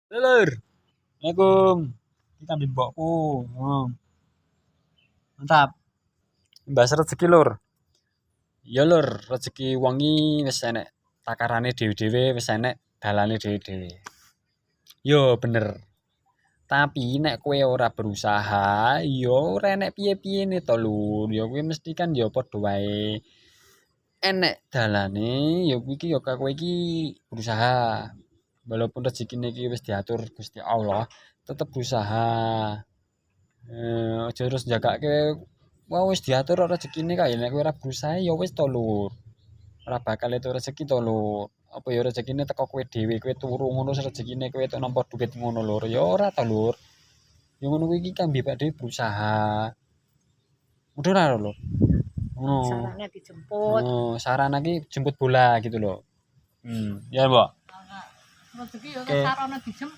Lur, Assalamualaikum. Kita ambil mbokku. Mantap. Mbas rezeki lur. Ya lur, rezeki wongi wis enek takarane dhewe-dhewe, wis enek dalane dhewe-dhewe. Yo bener. Tapi nek kowe ora berusaha, yo ora enek piye-piyene to lur. Yo kowe mesti kan yo padha wae enek dalane, yo kuwi iki yo kowe iki berusaha. Walaupun rezekine iki wis diatur Gusti Allah, tetep berusaha. Aja terus njagake wah wis diatur rezekine kae nek kowe ora berusaha ya wis to lur. Ora bakal entuk rezeki to lur. Apa ya rezekine teko kowe dhewe, kowe turu ngono rezekine kowe entuk nampa duit ngono lur. Ya ora to lur. Ya ngono kuwi iki kan mbek dhewe berusaha. Udah ora lur. Ngono. Sarannya dijemput. Saran iki jemput bola gitu loh. Ya, Mbok. Rezeki yo Oke. sarana dijemput.